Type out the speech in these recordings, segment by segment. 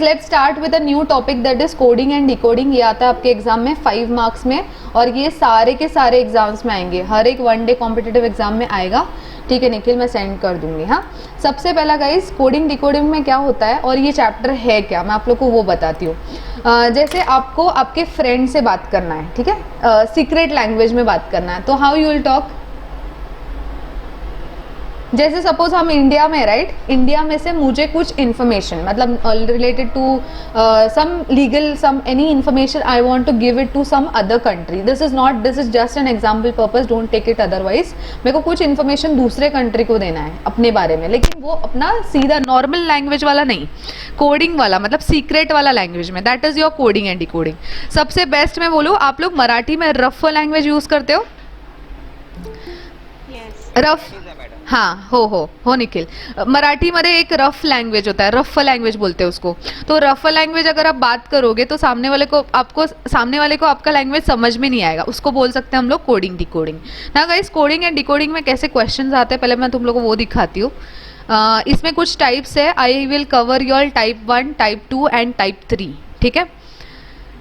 Let's start with a new topic that is coding and decoding. ये आता है आपके एग्जाम में 5 मार्क्स में और ये सारे के सारे एग्जाम्स में आएंगे, हर एक वन डे कॉम्पिटिटिव एग्जाम में आएगा। ठीक है निखिल, मैं सेंड कर दूंगी। हाँ, सबसे पहला गाइस कोडिंग डिकोडिंग में क्या होता है और ये चैप्टर है क्या, मैं आप लोग को वो बताती हूँ। जैसे आपको आपके फ्रेंड से बात करना है, ठीक है, सीक्रेट लैंग्वेज में बात करना है, तो हाउ यू विल टॉक। जैसे सपोज हम इंडिया में, राइट, इंडिया में से मुझे कुछ इन्फॉर्मेशन मतलब related to some legal some any information I want to give it to some other country. This is just an example purpose, don't take it otherwise. मेरे को कुछ इन्फॉर्मेशन दूसरे कंट्री को देना है अपने बारे में, लेकिन वो अपना सीधा नॉर्मल लैंग्वेज वाला नहीं, कोडिंग वाला, मतलब सीक्रेट वाला लैंग्वेज में। That is your coding and decoding. सबसे बेस्ट मैं बोलूँ, आप लोग मराठी में रफ लैंग्वेज यूज करते हो? रफ, हाँ, हो निखिल, मराठी मध्ये एक रफ लैंग्वेज होता है, रफ लैंग्वेज बोलते हैं उसको। तो रफ लैंग्वेज अगर आप बात करोगे तो सामने वाले को आपका लैंग्वेज समझ में नहीं आएगा, उसको बोल सकते हैं हम लोग कोडिंग डिकोडिंग ना। गाइस कोडिंग एंड डिकोडिंग में कैसे क्वेश्चंस आते हैं पहले मैं तुम लोगों को वो दिखाती हूँ। इसमें कुछ टाइप्स है, I will cover your type 1, type 2 and type 3। ठीक है,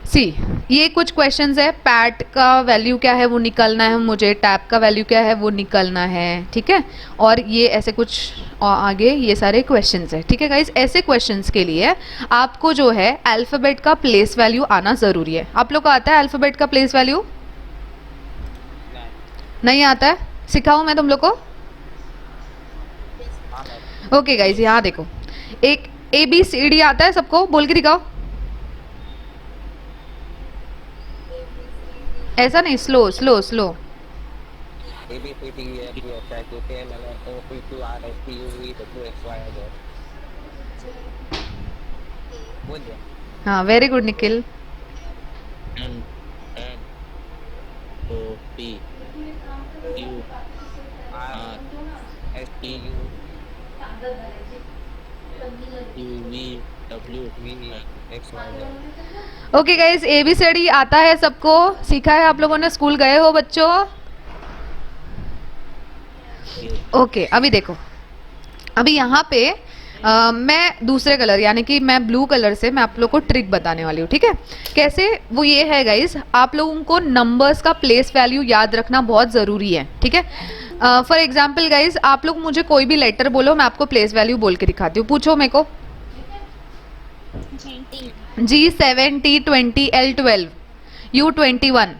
सी ये कुछ क्वेश्चंस है। पैट का वैल्यू क्या है वो निकलना है मुझे, टैप का वैल्यू क्या है वो निकलना है। ठीक है, और ये ऐसे कुछ आगे ये सारे क्वेश्चंस है। ठीक है गाइस, ऐसे क्वेश्चंस के लिए आपको जो है अल्फ़ाबेट का प्लेस वैल्यू आना ज़रूरी है। आप लोग को आता है अल्फ़ाबेट का प्लेस वैल्यू? नहीं आता है, सिखाऊं मैं तुम लोग को? ओके गाइस, यहाँ देखो, एक ABCD आता है सबको, बोल के दिखाओ। ऐसा नहीं, स्लो स्लो स्लो। हाँ, very good Nikhil. Okay guys, ABCD आता है सबको, सीखा है आप लोगों ने, स्कूल गए हो बच्चों? ओके, अभी देखो, अभी यहाँ पे मैं दूसरे कलर यानी कि मैं ब्लू कलर से मैं आप लोग को ट्रिक बताने वाली हूँ। ठीक है, कैसे वो ये है गाइस, आप लोगों को नंबर्स का प्लेस वैल्यू याद रखना बहुत ज़रूरी है। ठीक है, फॉर एग्जाम्पल गाइस, आप लोग मुझे कोई भी लेटर बोलो, मैं आपको प्लेस वैल्यू बोल के दिखाती हूँ। पूछो मेरे को। G7, T20, L12, U21,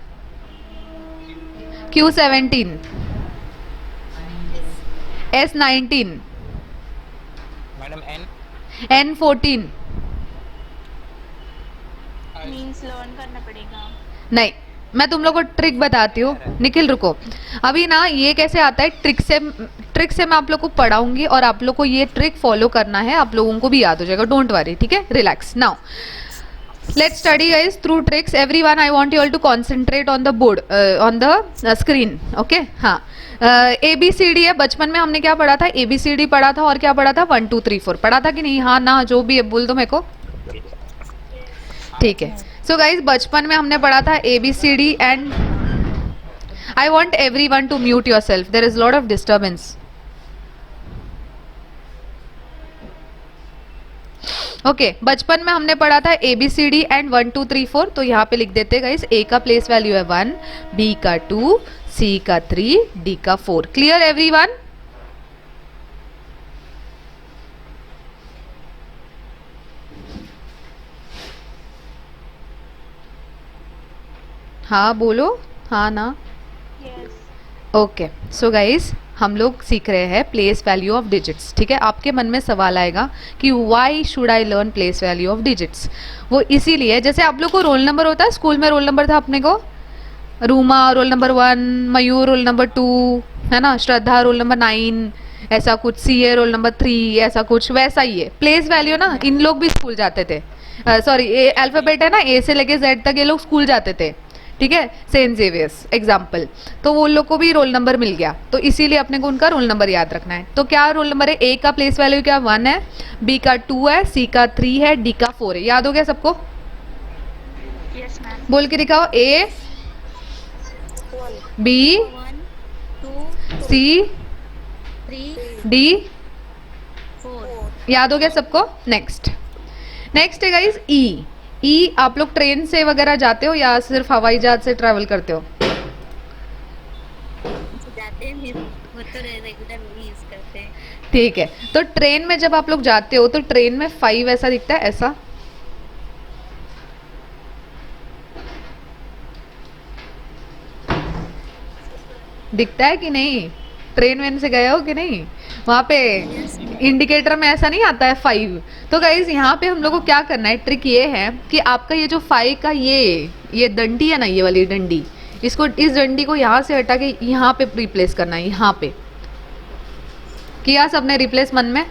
Q17, S19, madam N14। Means learn करना पड़ेगा। नहीं, मैं तुम लोग को ट्रिक बताती हूँ। निखिल रुको, अभी ना ये कैसे आता है, ट्रिक से मैं आप लोग को पढ़ाऊंगी और आप लोग को ये ट्रिक फॉलो करना है, आप लोगों को भी याद हो जाएगा, डोंट वरी। ठीक है, relax. Now let's study guys through tricks. Everyone, I want you all to concentrate on the board, on the screen. Okay, हाँ, ABCD है। बचपन में हमने क्या पढ़ा था? ABCD पढ़ा था और क्या पढ़ा था? 1 2 3 4 पढ़ा था कि नहीं? हाँ ना, जो भी है बोल दो मेरे को। ठीक है, सो गाइज बचपन में हमने पढ़ा था ABCD and I want everyone to mute yourself, there is lot of disturbance. Okay, बचपन में हमने पढ़ा था ABCD एंड 1 2 3 4। तो यहाँ पे लिख देते गाइस, A का प्लेस वैल्यू है 1, B का 2, C का 3, D का 4। Clear everyone? हाँ बोलो, हाँ ना? ओके, सो गाइस हम लोग सीख रहे हैं प्लेस वैल्यू ऑफ डिजिट्स। ठीक है, आपके मन में सवाल आएगा कि why should I learn place value of digits. वो इसीलिए, जैसे आप लोग को रोल नंबर होता है, स्कूल में रोल नंबर था अपने को, रूमा रोल नंबर 1, मयूर रोल नंबर 2, है ना, श्रद्धा रोल नंबर 9, ऐसा कुछ, CA रोल नंबर 3, ऐसा कुछ, वैसा ही है प्लेस वैल्यू ना। इन लोग भी स्कूल जाते थे, सॉरी अल्फ़ाबेट है ना, A से लेके Z तक ये लोग स्कूल जाते थे। ठीक है, सेंट जेवियर्स एग्जाम्पल, तो वो लोग को भी रोल नंबर मिल गया, तो इसीलिए अपने को उनका रोल नंबर याद रखना है। तो क्या रोल नंबर है? A का प्लेस वैल्यू क्या 1 है, B का 2 है, C का 3 है, D का 4 है। याद हो गया सबको? Yes ma'am. बोल के दिखाओ। A, B, 1 2 C, 3 D, 4। याद हो गया सबको? नेक्स्ट, नेक्स्ट है गाइस ई। ई आप लोग ट्रेन से वगैरह जाते हो या सिर्फ हवाई जहाज से ट्रैवल करते हो? जाते हैं फिर वो तो रेगुलर यूज करते हैं। ठीक है, तो ट्रेन में जब आप लोग जाते हो तो ट्रेन में 5 ऐसा दिखता है, ऐसा दिखता है कि नहीं? ट्रेन वेन से गए हो कि नहीं? वहाँ पे इंडिकेटर में ऐसा नहीं आता है 5। तो गाइज यहाँ पे हम लोग को क्या करना है, ट्रिक ये है कि आपका ये जो 5 का ये डंडी है ना, ये वाली डंडी, इसको, इस डंडी को यहाँ से हटा के यहाँ पे रिप्लेस करना है। यहाँ पे किया सबने रिप्लेस मन में?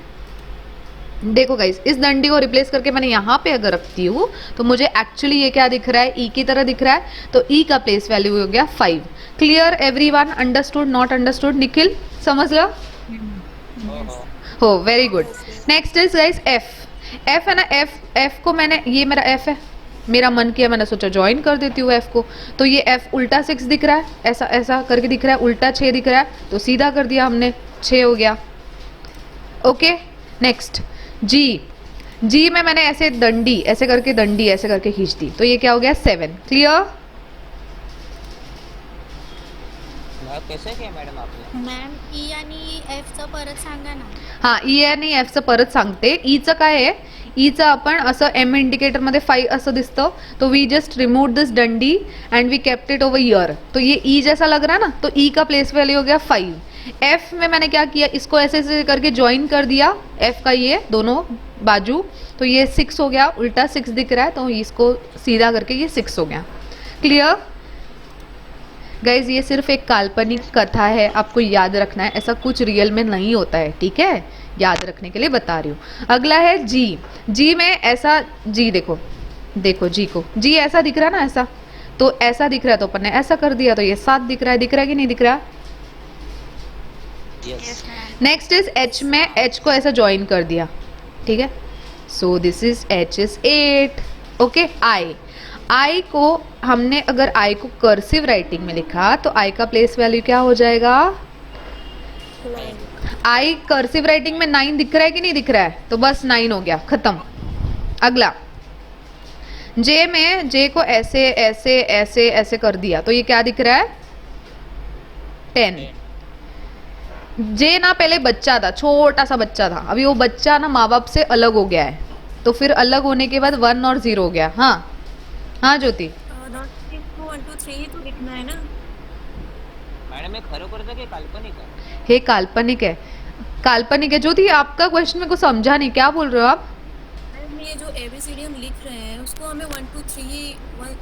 देखो गाइस, इस डंडी को रिप्लेस करके मैंने यहाँ पे अगर रखती हूँ तो मुझे एक्चुअली ये क्या दिख रहा है, ई की तरह दिख रहा है। तो ई का प्लेस वैल्यू हो गया 5। Clear everyone? Understood? Not understood? Nikhil समझ लो? हो, very good. Next is guys F. F है ना, एफ को मैंने, ये मेरा एफ है, मेरा मन किया मैंने सोचा ज्वाइन कर देती हूँ एफ को। तो ये एफ उल्टा 6 दिख रहा है, ऐसा ऐसा करके दिख रहा है, उल्टा 6 दिख रहा है, तो सीधा कर दिया हमने, 6 हो गया। ओके, नेक्स्ट जी। जी में मैंने ऐसे डंडी ऐसे करके, डंडी ऐसे करके खींच दी, तो ये क्या हो गया 7। क्लियर? कैसे किया मॅडम आपने? मॅम ई आणि एफ चं परत सांगा ना. हां, ई आणि एफचं परत सांगते. ईचं काय आहे, ईचं आपण असं एम इंडिकेटरमध्ये 5 असं दिसतं, तो वी जस्ट रिमूव दिस डंडी and we kept it over here, तो ये ई जैसा लग रहा है ना, तो ई का प्लेस वैल्यू हो गया 5। एफ में मैंने क्या किया, इसको ऐसे ऐसे करके ज्वाइन कर दिया, एफ का ये दोनों बाजू, तो ये 6 हो गया, उल्टा 6 दिख रहा है, तो इसको सीधा करके ये 6 हो गया। Clear guys? ये सिर्फ एक काल्पनिक कथा है, आपको याद रखना है, ऐसा कुछ रियल में नहीं होता है, ठीक है? याद रखने के लिए बता रही हूँ। अगला है जी। जी में ऐसा, जी देखो, देखो जी को, जी ऐसा दिख रहा है ना, ऐसा, तो ऐसा दिख रहा है, तो अपन ने ऐसा कर दिया, तो ये 7 दिख रहा है कि नहीं दिख रहा? यस। नेक्स्ट इज एच में, एच को ऐसा ज्वाइन कर दिया, ठीक है? So this is H is 8। Okay, I, I को हमने अगर आई को कर्सिव राइटिंग में लिखा तो आई का प्लेस वैल्यू क्या हो जाएगा? आई कर्सिव राइटिंग में 9 दिख रहा है कि नहीं दिख रहा है? तो बस 9 हो गया, खत्म। अगला जे में, जे को ऐसे ऐसे ऐसे ऐसे कर दिया, तो ये क्या दिख रहा है? 10। जे ना पहले बच्चा था, छोटा सा बच्चा था, अभी वो बच्चा ना माँ बाप से अलग हो गया है, तो फिर अलग होने के बाद 1 और 0 हो गया। हाँ हाँ ज्योति, 1 2 3 तो लिखना है ना मॅडम हे खरोखरचं की काल्पनिक आहे? हे काल्पनिक है, काल्पनिक है। ज्योति आपका क्वेश्चन मेरे को समझा नहीं, क्या बोल रहे हो आप? मैम ये जो एबीसीडी हम लिख रहे हैं उसको हमें 1 2 3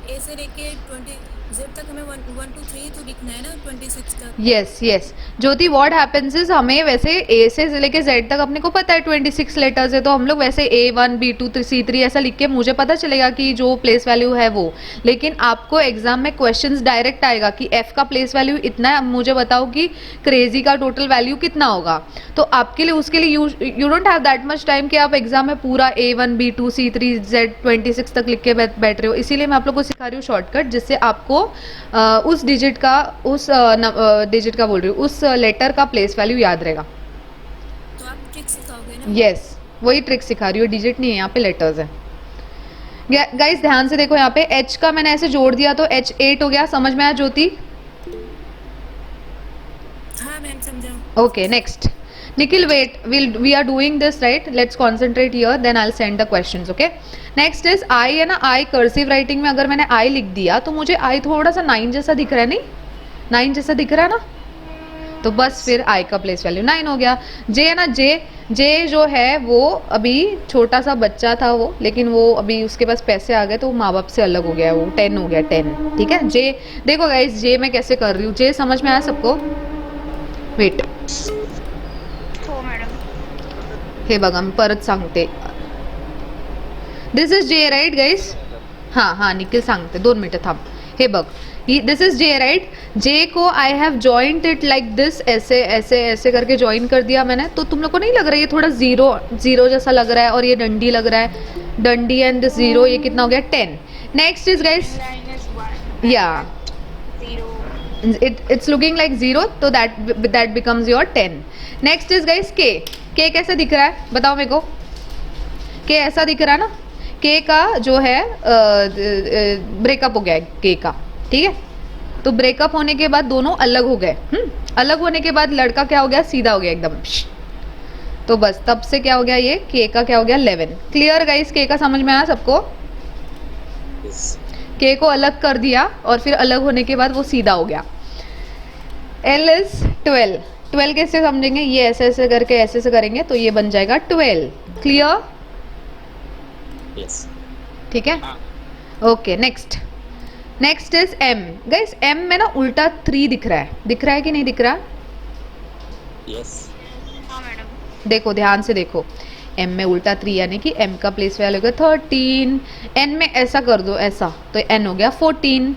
ए से लेके 20 जेड तक हमें 1 2 3 तो लिखना है ना 26 तक। Yes yes Jyoti, what happens is, हमें वैसे ए से लेके जेड तक अपने को पता है 26 लेटर्स है, तो हम लोग वैसे A1 B2 C3 ऐसा लिख के मुझे पता चलेगा कि जो प्लेस वैल्यू है वो, लेकिन आपको एग्जाम में क्वेश्चंस डायरेक्ट आएगा कि एफ का प्लेस वैल्यू इतना है, अब मुझे बताओ कि क्रेजी का टोटल वैल्यू कितना होगा। तो आपके लिए, उसके लिए you don't have that much time कि आप एग्जाम में पूरा A1 B2 C3 Z26 तक लिख के बैठ रहे हो, इसीलिए मैं आप लोग को सिखा रही हूँ शॉर्टकट, जिससे आपको उस डिजिट का, उस डिजिट का बोल रही हूँ, उस लेटर का प्लेस वैल्यू याद रहेगा। तो आप ट्रिक सिखाओगे ना? यस, वही ट्रिक सिखा रही हूँ, डिजिट नहीं है यहाँ पे, लेटर्स है। गाइस ध्यान से देखो, यहाँ पे एच का मैंने ऐसे जोड़ दिया तो एच 8 हो गया, समझ में आया ज्योति? हाँ मैम समझा। Okay next Nikhil, wait, we are doing this right, let's concentrate here, then I will send the questions. Okay, next is I है ना, आई कर्सिव राइटिंग में अगर मैंने आई लिख दिया तो मुझे आई थोड़ा सा 9 जैसा दिख रहा है, नहीं 9 जैसा दिख रहा है ना, तो बस फिर आई का प्लेस वैल्यू 9 हो गया। जे है ना, जे जो है वो अभी छोटा सा बच्चा था वो, लेकिन वो अभी उसके पास पैसे आ गए तो वो माँ बाप से अलग हो गया, वो 10 हो गया, 10। ठीक है, जे देखो गाइस, जे मैं कैसे कर रही हूँ, जे समझ में आया सबको? वेट, हो मॅडम. हे बघा मी परत सांगते, this is J right guys? हाँ हाँ निखिल सांगते, 2 मिनटं थांब। हे बघ, दिस इज जे राइट, जे को I have joint it like this, ऐसे ऐसे ऐसे करके ज्वाइन कर दिया मैंने, तो तुम लोग को नहीं लग रहा है ये थोड़ा जीरो जैसा लग रहा है, और ये डंडी लग रहा है, डंडी एंड दिस 0, ये कितना हो गया 10। नेक्स्ट इज गाइस, -1 या 0 it's looking like 0, तो that becomes your 10। Next is guys के कैसा दिख रहा है, बताओ मेरे को? के ऐसा दिख रहा है ना, के का जो है ब्रेकअप हो गया है के का, ठीक है। तो ब्रेकअप होने के बाद दोनों अलग हो गए, अलग होने के बाद लड़का क्या हो गया, सीधा हो गया एकदम। तो बस तब से क्या हो गया, ये के का क्या हो गया 11। क्लियर गाइस, के का समझ में आया सबको? के को अलग कर दिया और फिर अलग होने के बाद वो सीधा हो गया। L is 12। 12 कैसे समझेंगे, ये ऐसे ऐसे करके ऐसे ऐसे करेंगे तो ये बन जाएगा 12। क्लियर? यस। ठीक है, okay. Next is M। Guys M में ना उल्टा 3 दिख रहा है कि नहीं दिख रहा? यस। हाँ मैडम। देखो ध्यान से देखो, M में उल्टा 3 यानी कि M का प्लेस वैल्यू होगा 13। N में ऐसा कर दो ऐसा, तो N हो गया 14।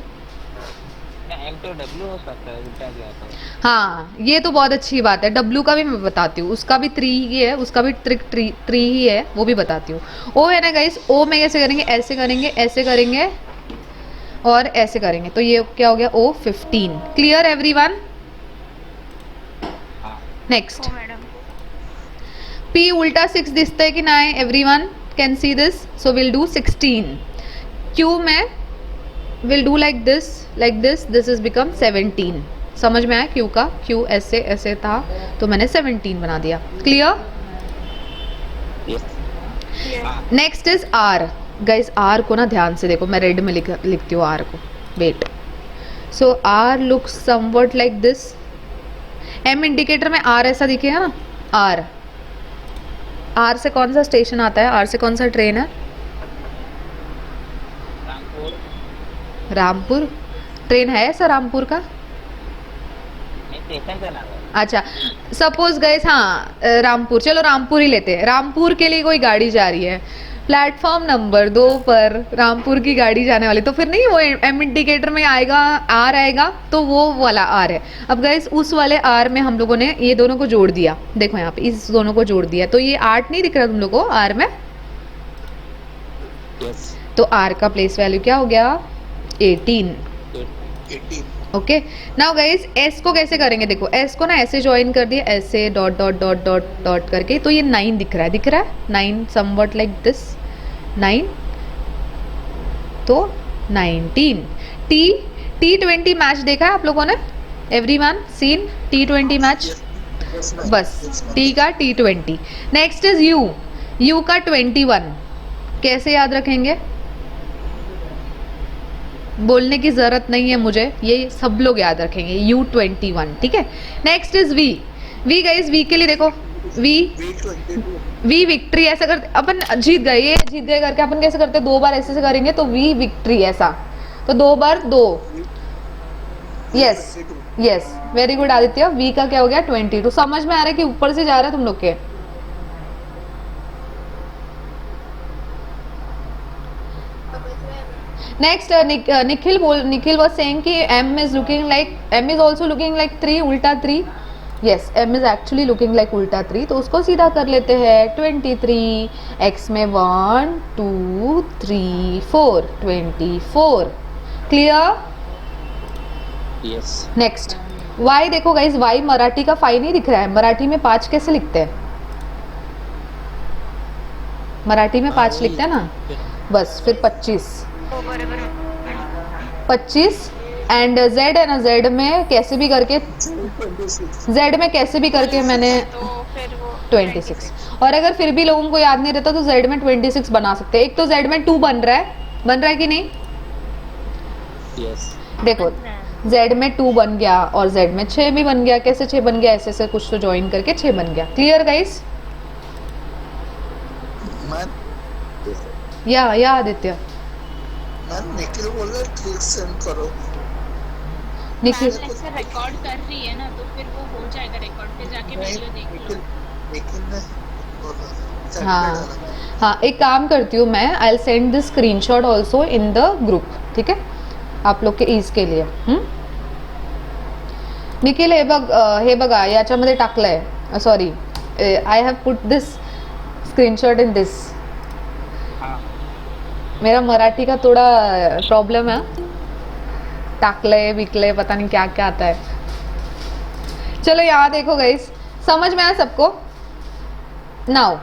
एम तो डब्ल्यू हो सकता है उल्टा गया तो। हाँ ये तो बहुत अच्छी बात है, W का भी मैं बताती हूँ, उसका भी 3 ही है, उसका भी ट्रिक 3 ही है, वो भी बताती हूँ। O है ना गाइस, O में कैसे करेंगे, ऐसे करेंगे, ऐसे करेंगे और ऐसे करेंगे, तो ये क्या हो गया O 15। Clear everyone? नेक्स्ट हो मैडम। P उल्टा 6 दिखता है कि ना है, everyone can see this, so will do 16। Q में will do like this, this is become 17। समझ में आया Q का, Q ऐसे ऐसे था तो मैंने 17 बना दिया। Clear? Next is R। Guys R को ना ध्यान से देखो, मैं रेड में लिखती हूँ R को, wait. So R looks somewhat like this. M indicator में R ऐसा दिखेगा ना, R से कौन सा स्टेशन आता है, R से कौन सा ट्रेन है? रामपुर। ट्रेन है ऐसा रामपुर का? स्टेशन का नाम है। अच्छा सपोज गाइस, हाँ रामपुर, चलो रामपुर ही लेते हैं। रामपुर के लिए कोई गाड़ी जा रही है, प्लेटफॉर्म नंबर 2 पर रामपुर की गाड़ी जाने वाली, तो फिर नहीं वो M इंडिकेटर में आएगा, R आएगा, तो वो वाला R है। अब गाइस उस वाले R में हम लोगों ने ये दोनों को जोड़ दिया, देखो यहाँ पे इस दोनों को जोड़ दिया, तो ये 8 नहीं दिख रहा तुम लोगों को R में? यस। तो R का प्लेस वैल्यू क्या हो गया 18। ओके नाउ गाइस S को कैसे करेंगे, देखो S को ना ऐसे ज्वाइन कर दिया, ऐसे dot dot dot dot dot करके, तो ये 9 दिख रहा है 9 समवट लाइक दिस 9, तो 19। T20 मैच देखा है आप लोगों ने, एवरीवन सीन T20 मैच? बस T का T20। नेक्स्ट इज U का 21। कैसे याद रखेंगे, बोलने की ज़रूरत नहीं है मुझे, ये सब लोग याद रखेंगे, U21। ठीक है। Next is V guys, V के लिए देखो, V विक्ट्री, ऐसा करते अपन जीत गए, ये जीत गए करके अपन कैसे करते हैं, 2 बार ऐसे से करेंगे तो V विक्ट्री ऐसा, तो 2 बार 2। Yes very good Aditya. V का क्या हो गया 22। समझ में आ रहा है कि ऊपर से जा रहा है तुम लोग के? नेक्स्ट निखिल was saying कि M is also looking like 3 उल्टा 3। Yes M is actually looking like उल्टा 3, तो उसको सीधा कर लेते हैं 23। X में 1 2 3 4 24। क्लियर? यस। नेक्स्ट Y देखो गाइस, Y मराठी का 5 नहीं दिख रहा है, मराठी में 5 कैसे लिखते हैं? मराठी में 5 लिखते हैं ना, बस फिर 25 एंड Z है ना, Z में कैसे भी करके, Z में कैसे भी करके मैंने तो फिर वो 26। और अगर फिर भी लोगों को याद नहीं रहता तो Z में 26 बना सकते हैं। एक तो Z में 2 बन रहा है कि नहीं? यस। देखो Z में 2 बन गया और Z में 6 भी बन गया। कैसे 6 बन गया, ऐसे ऐसे कुछ तो ज्वाइन करके 6 बन गया। Clear guys? या आदित्य? निखिल बोल रहा है क्लिक सेंड करो। निखिल लेक्चर रिकॉर्ड कर रही है ना, तो फिर वो हो जाएगा रिकॉर्ड पे जाके वीडियो देख लो। निखिल ने बोला हाँ एक काम करती हूँ मैं, आई will send this screenshot also in the group, ठीक है, आप लोग के ईज के लिए। निखिल हे बघा याच्यामध्ये टाकलंय, sorry I have put this screenshot in this. मेरा मराठी का थोड़ा प्रॉब्लम है, टाकलय विकलय पता नहीं क्या क्या आता है। चलो यहाँ देखो गाइस, समझ में आया सबको? नाउ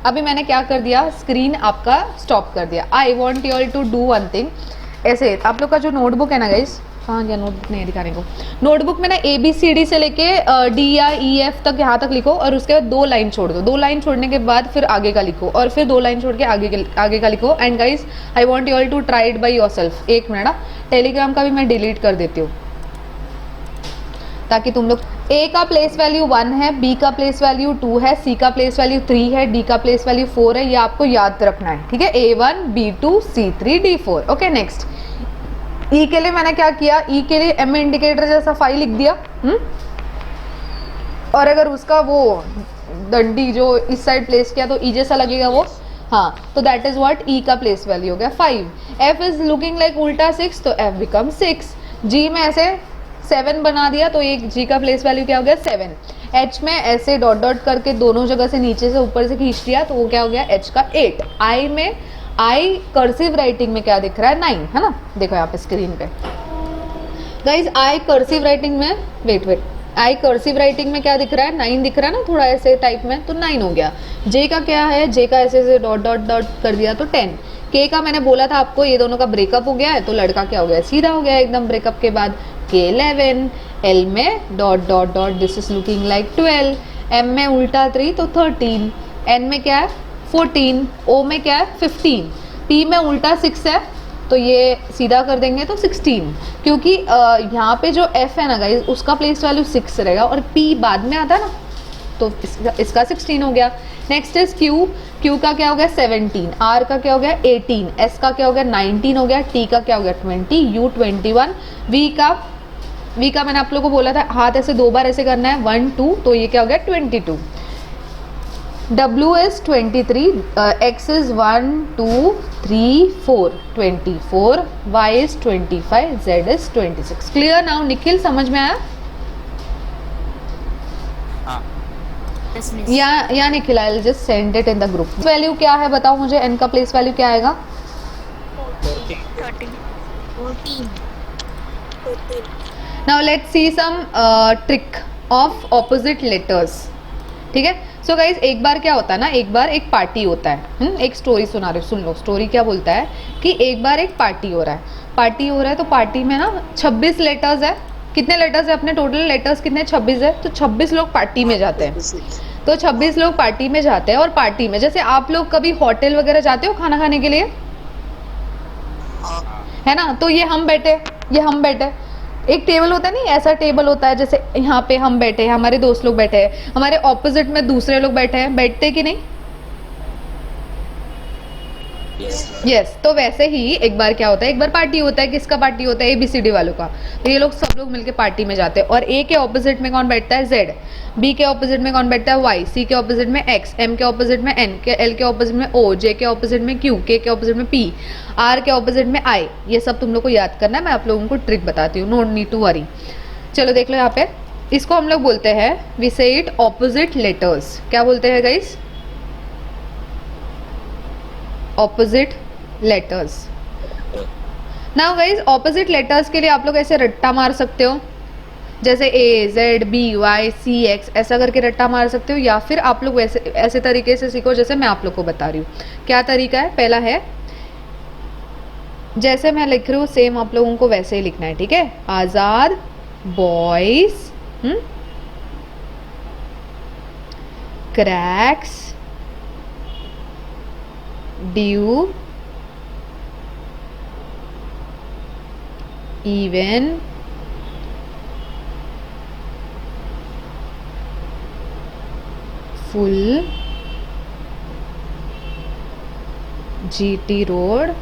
अभी मैंने क्या कर दिया, स्क्रीन आपका स्टॉप कर दिया। I want you all to do one thing. ऐसे आप लोग का जो नोटबुक है ना गाइस, कहाँ गया नोटबुक, नहीं दिखाने को। नोटबुक में ना ABCD से लेके D या EF तक यहाँ तक लिखो और उसके बाद 2 लाइन छोड़ दो। 2 लाइन छोड़ने के बाद फिर आगे का लिखो और फिर 2 लाइन छोड़ के आगे का लिखो। And guys I want you all to try it by yourself. एक मिनट ना, टेलीग्राम का भी मैं डिलीट कर देती हूँ ताकि तुम लोग, A का प्लेस वैल्यू 1 है, B का प्लेस वैल्यू 2 है, C का प्लेस वैल्यू 3 है, D का प्लेस वैल्यू 4 है। ये आपको याद रखना है, ठीक है। A1 B2 C3 D4। Okay next, E के लिए मैंने क्या किया, E के लिए M इंडिकेटर जैसा फाइल लिख दिया। और अगर उसका वो डंडी जो इस साइड प्लेस किया तो E जैसा लगेगा वो, हाँ, तो दैट इज व्हाट E का प्लेस वैल्यू हो गया 5। F इज लुकिंग लाइक उल्टा 6, तो F बिकम 6। G में ऐसे 7 बना दिया तो एक G का प्लेस वैल्यू क्या हो गया 7। H में ऐसे डॉट डॉट करके दोनों जगह से नीचे से ऊपर से खींच दिया तो वो क्या हो गया H का 8। I में, I कर्सिव राइटिंग में क्या दिख रहा है 9, है ना, देखो यहाँ पे स्क्रीन पे गाइज। I कर्सिव राइटिंग में, वेट I कर्सिव राइटिंग में क्या दिख रहा है 9 दिख रहा है ना, थोड़ा ऐसे टाइप में, तो 9 हो गया। J का क्या है, J का ऐसे ऐसे डॉट डॉट डॉट कर दिया तो 10। K का मैंने बोला था आपको ये दोनों का ब्रेकअप हो गया है तो लड़का क्या हो गया, सीधा हो गया एकदम ब्रेकअप के बाद। K11, L में dot dot dot, this is looking like 12, M में उल्टा 3 तो 13, N में क्या है 14, O में क्या है 15, P में उल्टा 6 है तो ये सीधा कर देंगे तो 16, क्योंकि यहाँ पे जो F है ना गाइज उसका प्लेस वैल्यू 6 रहेगा और P बाद में आता है ना, तो इसका 16 हो गया। नेक्स्ट इज Q का क्या हो गया 17, R का क्या हो गया 18, S का क्या हो गया 19 हो गया, T का क्या हो गया 20, U 21, V का मैंने आप लोगों को बोला था हाथ ऐसे 2 बार ऐसे करना है 1 2, तो ये क्या हो गया 22। W is 23, X is 1 2 3 4 24, Y is 25, Z is 26। Clear now Nikhil, समझ में आया? हाँ या Nikhil, I will just send it in the group. Value क्या है बताओ मुझे, N का प्लेस वैल्यू क्या आएगा? 14। Now let's see some trick of opposite letters, ठीक है। सो गाइज एक बार क्या होता है ना, एक बार एक पार्टी होता है, एक स्टोरी सुना रहे, सुन लो स्टोरी क्या बोलता है कि एक बार एक पार्टी हो रहा है, तो पार्टी में ना 26 लेटर्स है। कितने लेटर्स है अपने टोटल लेटर्स कितने, 26 है, तो 26 लोग पार्टी में जाते हैं। तो 26 लोग पार्टी में जाते हैं और पार्टी में जैसे आप लोग कभी होटल वगैरह जाते हो खाना खाने के लिए, है ना, तो ये हम बैठे, एक टेबल होता है नहीं, ऐसा टेबल होता है जैसे यहाँ पे हम बैठे हैं, हमारे दोस्त लोग बैठे हैं, हमारे ऑपोजिट में दूसरे लोग बैठे हैं, बैठते कि नहीं? यस तो वैसे ही एक बार क्या होता है, एक बार पार्टी होता है। किसका पार्टी होता है? ABCD वालों का। तो ये लोग सब लोग मिलके पार्टी में जाते हैं और A के ऑपोजिट में कौन बैठता है? Z, B के ऑपोजिट में कौन बैठता है? Y, C के ऑपोजिट में X, M के ऑपोजिट में N, L के ऑपोजिट में O, J के ऑपोजिट में Q, K के ऑपोजिट में P, R के ऑपोजिट में I। ये सब तुम लोग को याद करना है, मैं आप लोगों को ट्रिक बताती हूँ, नो नीड टू वरी। चलो देख लो यहाँ पे, इसको हम लोग बोलते हैं, वी से इट ऑपोजिट लेटर्स। क्या बोलते हैं guys? Opposite letters. Now guys opposite letters के लिए आप लोग ऐसे रट्टा मार सकते हो, जैसे A, Z, B, Y, C, X ऐसा करके रट्टा मार सकते हो, या फिर आप लोग वैसे ऐसे तरीके से सीखो जैसे मैं आप लोग को बता रही हूँ। क्या तरीका है? पहला है जैसे मैं लिख रही हूँ सेम आप लोगों को वैसे ही लिखना है, ठीक है। Azad boys cracks due even full GT road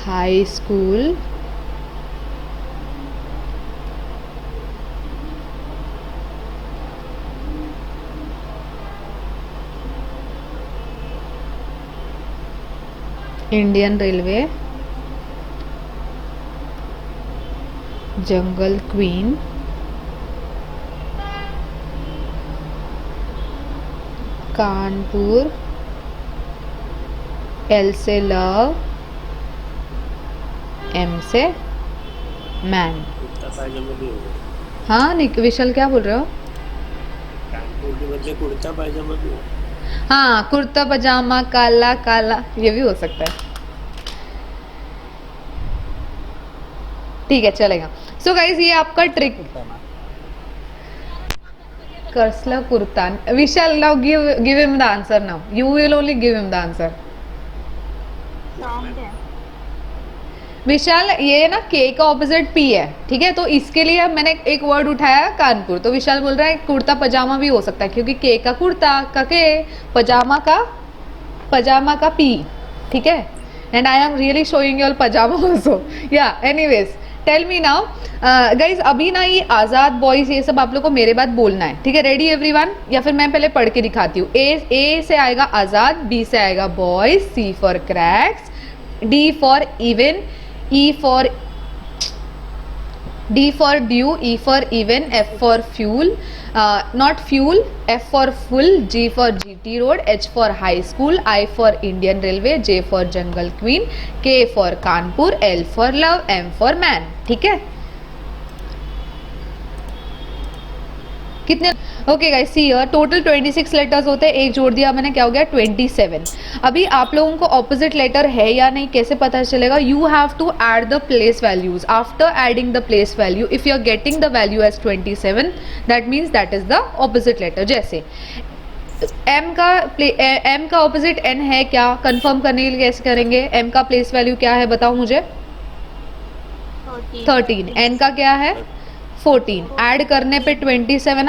high school Indian railway jungle queen Kanpur L से लव M से मैन। हाँ विशाल क्या बोल रहे हो? कानपुर के बदले कुर्ता पायजामा भी हो। हाँ कुर्ता पजामा काला काला ये भी हो सकता है। ठीक है चलेगा। सो गाइज ये आपका ट्रिक कसला kurta. Vishal now give him the answer now, you will only give him the answer. Vishal ये ना के का ऑपोजिट पी है, ठीक है, तो इसके लिए मैंने एक वर्ड उठाया कानपुर, तो विशाल बोल रहा है कुर्ता पजामा भी हो सकता है क्योंकि के का कुर्ता का के, पजामा का पी, ठीक है। And I am really showing your pyjama also या anyways tell me now guys. अभी ना ये आज़ाद बॉयज ये सब आप लोग को मेरे बाद बोलना है, ठीक है। Ready everyone? या फिर मैं पहले पढ़ के दिखाती हूँ। ए से आएगा आज़ाद, बी से आएगा boys, C for cracks, D for even, D for due, E for even, F for fuel, not fuel, F for full, G for GT road, H for high school, I for Indian railway, J for jungle queen, K for Kanpur, L for love, M for man, ठीक है। कितने? Okay guys see here total 26 letters होते हैं, एक जोड़ दिया मैंने, क्या हो गया 27। अभी आप लोगों को ऑपोजिट लेटर है या नहीं कैसे पता चलेगा? You have to add the place values. After adding the place value if you are getting the value as 27 that means that is the opposite letter. जैसे m का ऑपोजिट n है क्या, कंफर्म करने के लिए कैसे करेंगे? m का प्लेस वैल्यू क्या है बताओ मुझे? 13। n का क्या है? 14। ऐड करने पे 27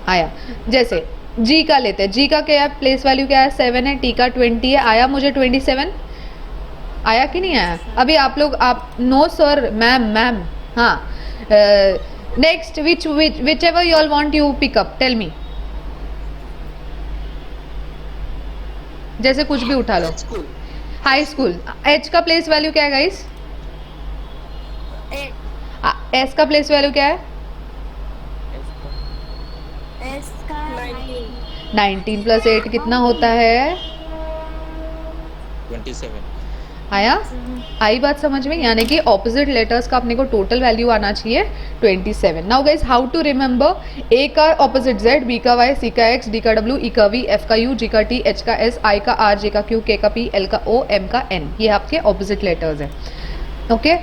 आया। जैसे g का लेते हैं, g का क्या है प्लेस वैल्यू क्या है? 7 है, t का 20 है, आया मुझे 27? आया कि नहीं आया? अभी आप लोग नो सर मैम हाँ। Next whichever you all want you pick up tell me. जैसे कुछ भी उठा लो। हाई स्कूल, h का प्लेस वैल्यू क्या है गाइस? s का प्लेस वैल्यू क्या है? 19 प्लस 8 कितना होता है? 27। आया? आई बात समझ में? यानी कि ऑपोजिट लेटर्स का अपने को टोटल वैल्यू आना चाहिए 27। Now guys how to remember? A का ऑपोजिट z, बी का y, सी का x, डी का w, ई का v, एफ का u, जी का t, एच का s, आई का r, जे का q, के का p, एल का o, एम का n। ये आपके ऑपोजिट लेटर्स हैं। Okay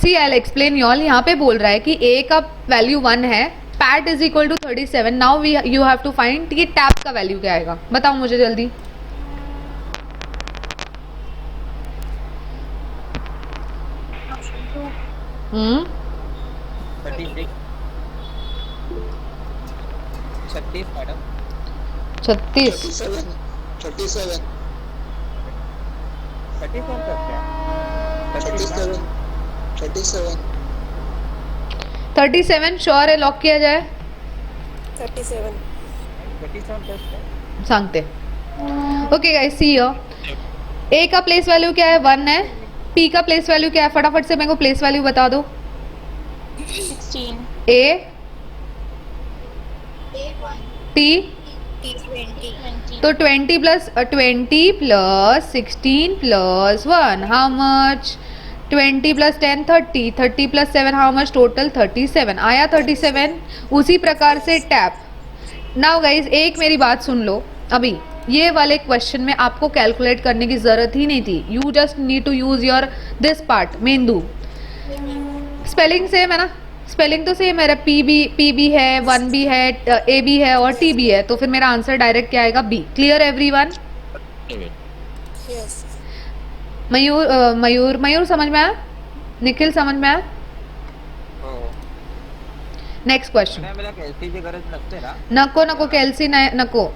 see I explain y'all. यहाँ पे बोल रहा है कि a का वैल्यू 1 है, pat is equal to 37। Now you have to find ये टैप का वैल्यू क्या आएगा, बताओ मुझे जल्दी। हम्म 36 मैडम। 36 37 37 श्योर है? लॉक किया जाए? 37 सांगते। Okay guys see here, A का प्लेस वैल्यू क्या है? 1 है। पी का प्लेस वैल्यू क्या है? फटाफट से मेरे को प्लेस वैल्यू बता दो। 16 ए टी 20 तो 20 plus 16 plus 1 how much? 20 plus 10 30, 30 plus 7 how much? Total 37। आया 37? उसी प्रकार से टैप। नाउ गाइज एक मेरी बात सुन लो, अभी ये वाले क्वेश्चन में आपको कैलकुलेट करने की जरूरत ही नहीं थी। You just need to use your this part मेंदू। स्पेलिंग सेम है ना? स्पेलिंग तो सेम है, मेरा पी भी है, 1 भी है, ए भी है और टी भी है, तो फिर मेरा आंसर डायरेक्ट क्या आएगा? B. Clear everyone? Yes. Mayur समझ में आया? निखिल समझ में आया? Next question. मला कॅल्सीची गरज नसते ना? नको कॅल्सी नको,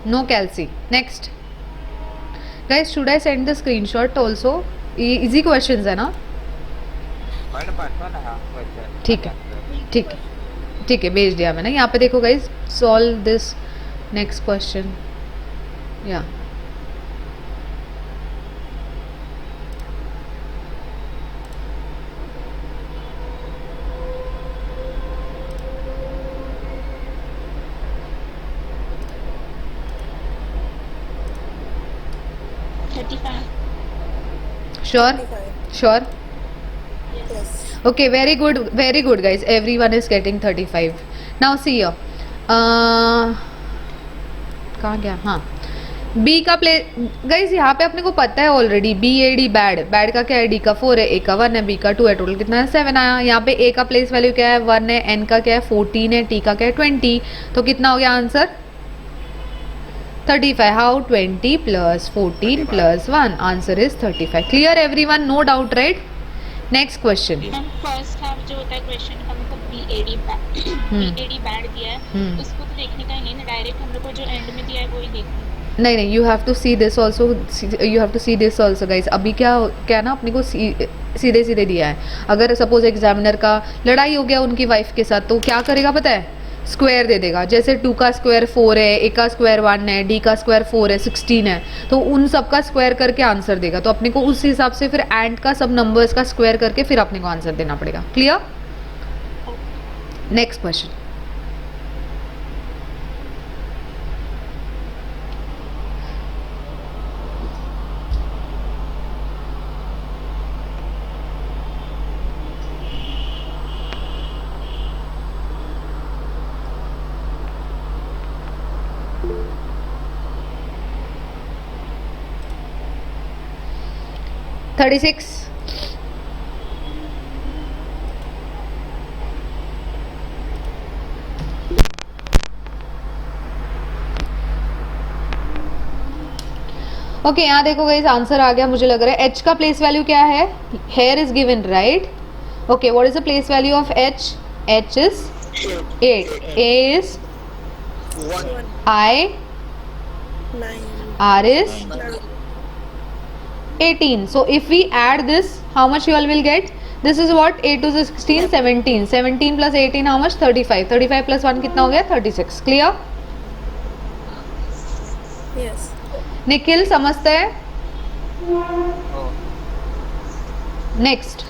नो कॅल्सी। Next guys should I send the screenshot also? Easy questions है ना? मॅडम पाठवा ना हा क्वेश्चन। ठीक है ठीक है भेज दिया मैंने। यहाँ पे देखो guys, solve this next question. या35 sure? 35 sure? Yes. Okay, very good, guys. Everyone is getting 35. Now see here. कहाँ गया? हाँ, बी का प्ले गाइज यहाँ पे अपने को पता है already B A D bad का क्या है, डी का 4 है, ए का 1 है, बी का 2 है, टोटल कितना है 7 आया। यहाँ पे ए का प्लेस वैल्यू क्या है 1 है, एन का क्या है 14 है, टी का क्या है 20, तो कितना हो गया answer 35। How 20 plus 14 plus 1, answer is 35। Clear everyone, no doubt right. Next question. हम फर्स्ट हाफ जो होता है क्वेश्चन का मतलब बीएडी बैड दिया है उसको तो देखने का ही नहीं ना, डायरेक्ट हम लोग को जो एंड में दिया है वो ही देखना है। नहीं, you have to see this also, you have to see this also guys. अभी क्या ना अपने को सीधे दिया है। अगर सपोज एग्जामिनर का लड़ाई हो गया उनकी वाइफ के साथ, तो क्या करेगा पता है, स्क्वायर दे देगा। जैसे 2 का स्क्वायर 4 है, ए का स्क्वायर 1 है, डी का स्क्वायर 4 है, 16 है, तो उन सब का स्क्वायर करके आंसर देगा। तो अपने को उस हिसाब से फिर एंड का सब नंबर्स का स्क्वायर करके फिर अपने को आंसर देना पड़ेगा। क्लियर? Next question. $36। ओके, यहाँ देखो गाइस आंसर आ गया मुझे लग रहा है। एच का प्लेस वैल्यू क्या है, here is given right. Okay, what is the place value of H? H is 8, A is 1, I, 9, R is 18. So if we add this, how much you all will get? This is what 8 to 16, 17. 17 plus 18 how much? 35. 35 plus 1 कितना हो गया? 36. Clear? yes. Nikhil समझते हैं? हो next.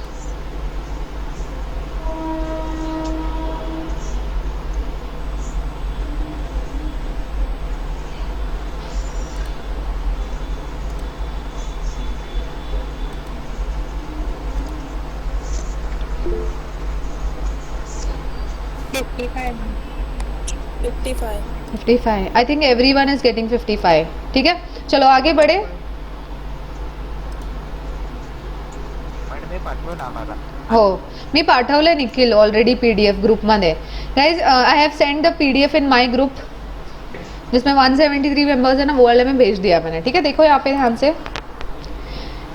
$55. 55. I think everyone is getting 55. ठीक है, चलो आगे बढ़े। मॅडम हे पाठवून आम्हाला हो, मी पाठवलंय निखिल ऑलरेडी PDF ग्रुपमध्ये। Guys I have send the PDF in my group जिसमें 173 मेंबर्स है ना, वो वाले में भेज दिया मैंने। ठीक है, देखो यहाँ पे ध्यान से।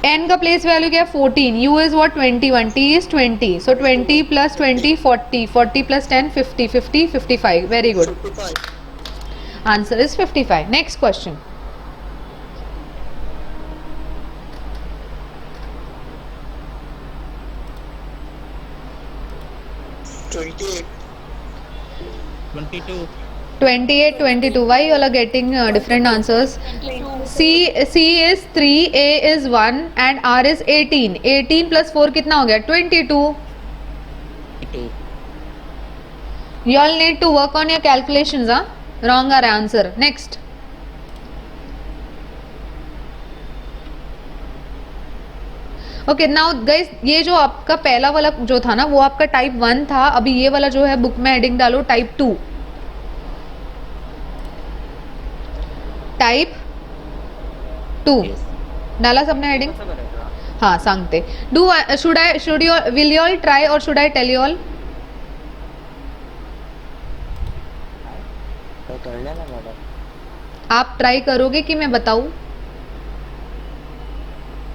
n का प्लेस वैल्यू क्या है 14, u is what 21, t is 20, so 20 plus 20 40, 40 plus 10 50, 50 55। Very good, 55, answer is 55। Next question. 28, 22. 28, 22. Why you all are getting different answers? 22 C is 3, A is 1 and R is 18. 18 plus 4 कितना हो गया? 22. 22. You all need to work on your calculations, हाँ? Wrong are answer. Next. Okay now guys, ये जो आपका पहला वाला जो था ना वो आपका टाइप 1 था। अभी ये वाला जो है बुक में हेडिंग डालो टाइप 2। Type 2 Yes. डाला सबने हेडिंग? कसं करायचं हाँ सांगते। Should you will you all try और should I tell you all? काय कळलं ना मॅडम आप ट्राई करोगे कि मैं बताऊं?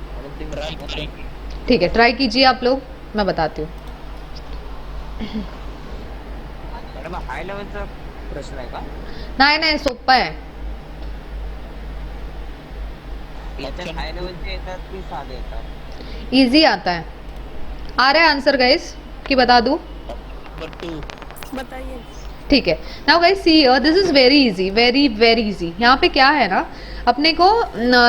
मॅडम Try, तुम्ही try. ठीक है, ट्राई कीजिए आप लोग, मैं बताती हूँ। मॅडम हाय लेवलचा प्रश्न आहे का नाही नाही, सोपा है। याच्यात हाय लेवलचे येतात की साधे येतात इजी आता है। आ रहा है आंसर गाइस कि बता दूं? Number 2. बताइए। ठीक है, now guys see here, this is very easy, very very easy. यहाँ पे क्या है ना, अपने को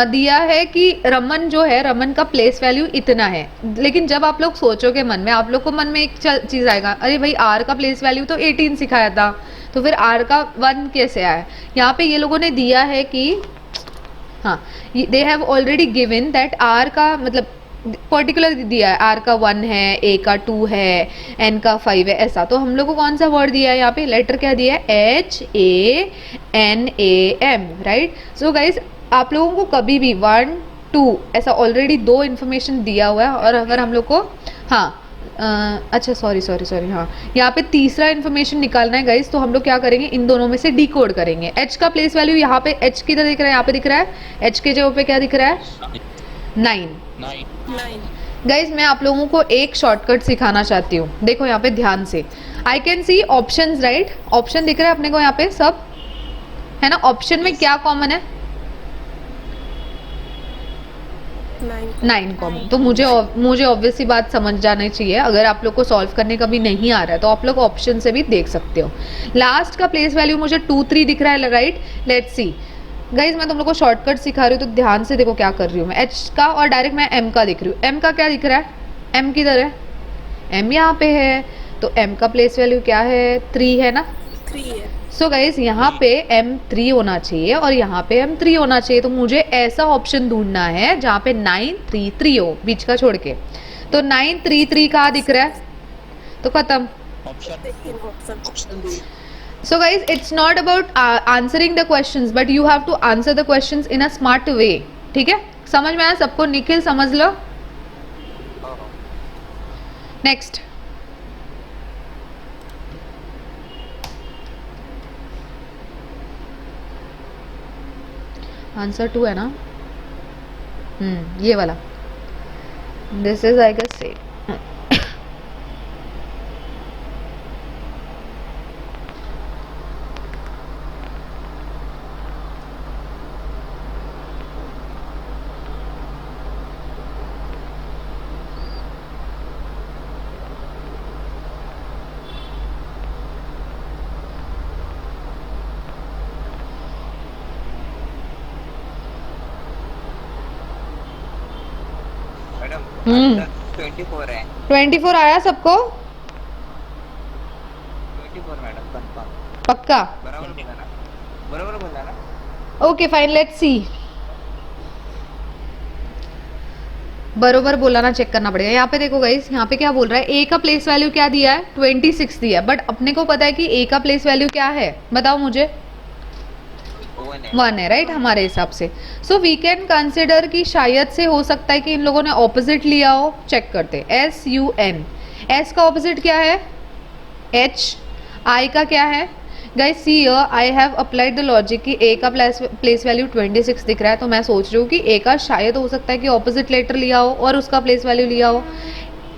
दिया है कि रमन जो है, रमन का प्लेस वैल्यू इतना है। लेकिन जब आप लोग सोचोगे मन में, आप लोग को मन में एक चीज़ आएगा, अरे भाई आर का प्लेस वैल्यू तो 18 सिखाया था, तो फिर आर का 1 कैसे आया? यहाँ पे ये लोगों ने दिया है कि हाँ, they have already given that R का मतलब पर्टिकुलर दिया है, आर का 1 है, ए का 2 है, एन का 5 है, ऐसा। तो हम लोग को कौन सा वर्ड दिया है यहाँ पे, लेटर क्या दिया है, HANAM, राइट। सो गाइज आप लोगों को कभी भी 1 2 ऐसा ऑलरेडी 2 इन्फॉर्मेशन दिया हुआ है, और अगर हम लोग को हाँ अच्छा सॉरी हाँ, यहाँ पे तीसरा इन्फॉर्मेशन निकालना है गाइज, तो हम लोग क्या करेंगे, इन दोनों में से डिकोड करेंगे। एच का प्लेस वैल्यू यहाँ पे, एच किधर दिख रहा है, यहाँ पे दिख रहा है, एच के जगह पे क्या दिख रहा है, 9। गाइज मैं आप लोगों को एक शॉर्टकट सिखाना चाहती हूँ, देखो यहाँ पे ध्यान से, आई can C options, right. Option दिख रहा है अपने को यहाँ पे सब, है ना। ऑप्शन में क्या कॉमन है, 9 कॉमन। तो मुझे ऑब्वियस सी बात समझ जानी चाहिए, अगर आप लोग को सॉल्व करने का भी नहीं आ रहा है तो आप लोग ऑप्शन से भी देख सकते हो। लास्ट का प्लेस वैल्यू मुझे 2 3 दिख रहा है, राइट। लेट्स सी गाइज मैं तुम लोग को शॉर्टकट सिखा रही हूँ, तो ध्यान से देखो क्या कर रही हूँ मैं। एच का और डायरेक्ट मैं एम का दिख रही हूँ। एम का क्या दिख रहा है, एम किधर है, एम यहाँ पे है, तो एम का प्लेस वैल्यू क्या है, 3 है ना, 3 है। सो गाइज यहाँ पे M3 होना चाहिए और यहाँ पे M3 होना चाहिए, तो मुझे ऐसा ऑप्शन ढूंढना है जहाँ पे 933 हो, बीच का छोड़ के। तो 933 कहाँ दिख रहा है, तो खत्म। Option B. So guys, it's not about answering the questions, but you have to answer the questions in a smart way. ठीक है, समझ में आया सबको, निखिल समझ लो। नेक्स्ट आंसर 2 है ना, ये वाला, दिस इज आई गेस से। मैडम 24 है, 24 आया सबको, 24 मैडम कंफर्म, पक्का, बराबर बोला ना, बराबर बोला ना। Okay fine, let's see. बरोबर बोला ना, चेक करना पड़ेगा। यहाँ पे देखो गाइस, यहाँ पे क्या बोल रहा है, ए का प्लेस वैल्यू क्या दिया है, 26 दिया है, बट अपने को पता है कि ए का प्लेस वैल्यू क्या है, बताओ मुझे, 1 है, राइट, हमारे हिसाब से। सो वी कैन कंसिडर कि शायद से हो सकता है कि इन लोगों ने ऑपोजिट लिया हो। चेक करते, SUN, एस का ऑपोजिट क्या है, H, आई का क्या है guys, see here I have applied the logic कि ए का प्लेस वैल्यू 26 दिख रहा है, तो मैं सोच रही हूँ कि ए का शायद हो सकता है कि ऑपोजिट लेटर लिया हो और उसका प्लेस वैल्यू लिया हो।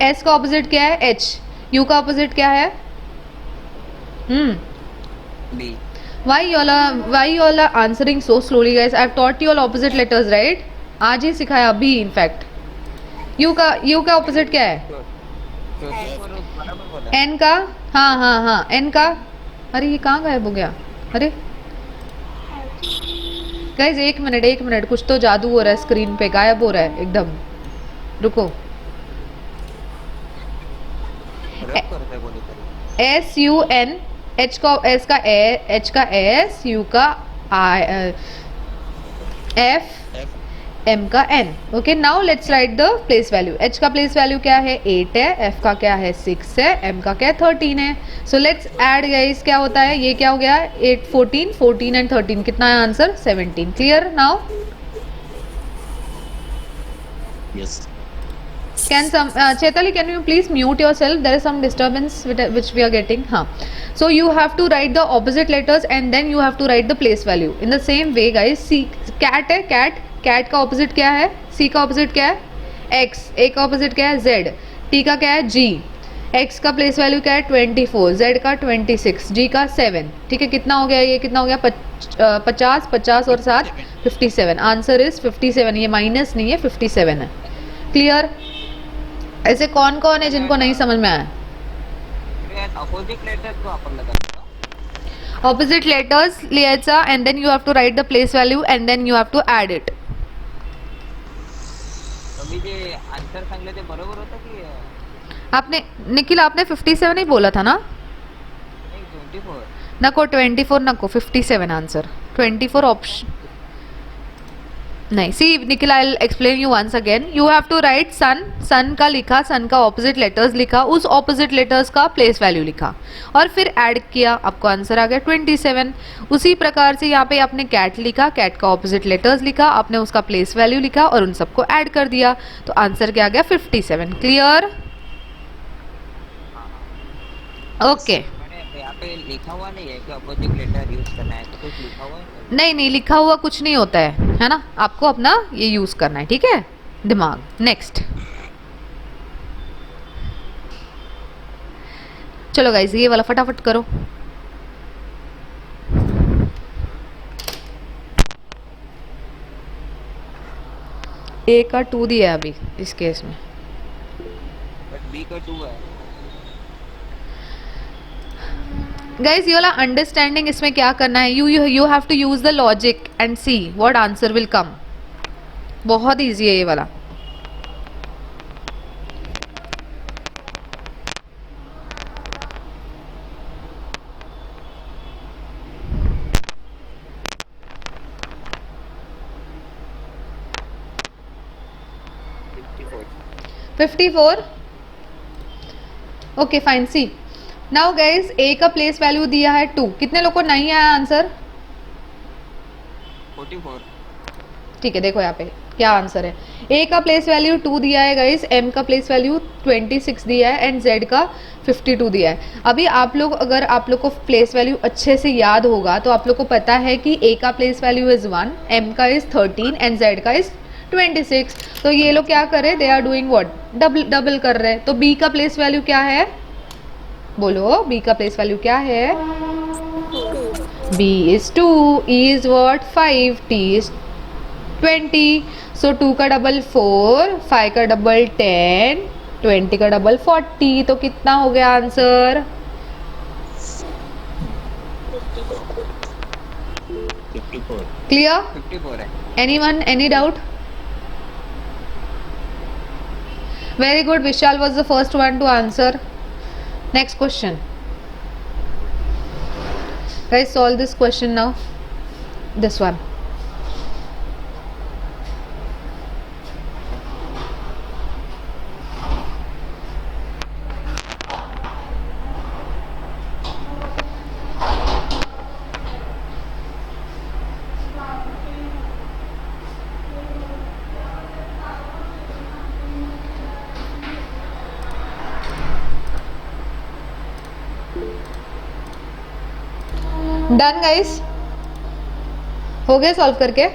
एस का ऑपोजिट क्या है, H, यू का ऑपोजिट क्या है, B. Why you all are answering so slowly guys? I've taught you all opposite letters, right? आज ही सिखाया अभी, इनफैक्ट। U का ऑपोजिट क्या है, N का, हाँ N का, अरे ये कहाँ गायब हो गया, अरे गाइज एक मिनट, कुछ तो जादू हो रहा है स्क्रीन पे, गायब हो रहा है एकदम, रुको। SUN, H का S का H का S, U का I, F, M का N। Okay, now let's write the place value. H का प्लेस वैल्यू क्या है, 8 है, F का क्या है, 6 है, M का क्या है, 13 है। सो लेट्स ऐड गाइस, क्या होता है, ये क्या हो गया, 8 14 एंड 13, कितना है answer, 17। Clear now? Yes. Can some Chaitali, can you please mute yourself? There is some disturbance which we are getting. हाँ, so you have to write the opposite letters and then you have to write the place value. In the same way, guys, C cat है, cat का opposite क्या है, C का opposite क्या है, X, A का opposite क्या है, Z, T का क्या है, G, X का place value क्या है, 24, Z का 26, G का 7। ठीक है, कितना हो गया, ये कितना हो गया, 50 और 7 57। आंसर इज 57, ये माइनस नहीं है, 57 है। क्लियर? ऐसे कौन कौन है जिनको नहीं समझ में आया? अपोजिट लेटर को आपण लगायचं, ऑपोजिट लेटर्स लिहायचा and then you have to write the place value and then you have to add it. तुम्ही जे आन्सर सांगले ते बरोबर होतं की आपने निखिल, आपने 57 ही बोला था ना? नाही, 24। नको 24 नको, 57 आंसर, 24 ऑप्शन। नहीं, see Nikhil, I will explain you once again. You have to write sun. Sun का लिखा, सन का ऑपोजिट लेटर्स लिखा, उस ऑपोजिट लेटर्स का प्लेस वैल्यू लिखा और फिर ऐड किया, आपको आंसर आ गया 27. उसी प्रकार से यहाँ पे आपने कैट लिखा, कैट का ऑपोजिट लेटर्स लिखा, आपने उसका प्लेस वैल्यू लिखा और उन सबको ऐड कर दिया, तो आंसर क्या आ गया 57. क्लियर? ओके. मैंने यहाँ पे लिखा हुआ नहीं है कि अपोजिट लेटर यूज करना है, तो कुछ लिखा हुआ है? नहीं नहीं, लिखा हुआ कुछ नहीं होता है ना, आपको अपना ये यूज करना है, ठीक है, दिमाग. नेक्स्ट. चलो गाइस, ये वाला फटाफट करो. ए का 2 दिया है अभी इस केस में. बट बी का 2 है. गाइज, ये वाला अंडरस्टैंडिंग, इसमें क्या करना है, you have to use the logic and see what answer will come. बहुत इजी है ये वाला. Fifty four. Okay fine. See now guys, A का प्लेस वैल्यू दिया है 2. कितने लोग को नहीं आया आंसर? 44. ठीक है, देखो यहाँ पे क्या आंसर है. ए का प्लेस वैल्यू 2 दिया है गाइज, एम का प्लेस वैल्यू 26 दिया है एंड जेड का 52 दिया है. अभी आप लोग, अगर आप लोग को प्लेस वैल्यू अच्छे से याद होगा तो आप लोग को पता है कि ए का प्लेस वैल्यू इज 1, एम का इज 13 एंड जेड का इज 26. तो ये लोग क्या कर रहे हैं, they are doing what, double कर रहे हैं. तो बी का प्लेस वैल्यू क्या है, बोलो, बी का प्लेस वैल्यू क्या है? B is 2, E is what 5, T is 20. So 2 का डबल 4, 5 का डबल 10, 20 का डबल 40. तो कितना हो गया आंसर? 54. क्लियर? 54 है. Anyone, any doubt? Very good. Vishal was the first one to answer. Next question. Guys, solve this question now. This one. Done guys, हो गए सॉल्व करके.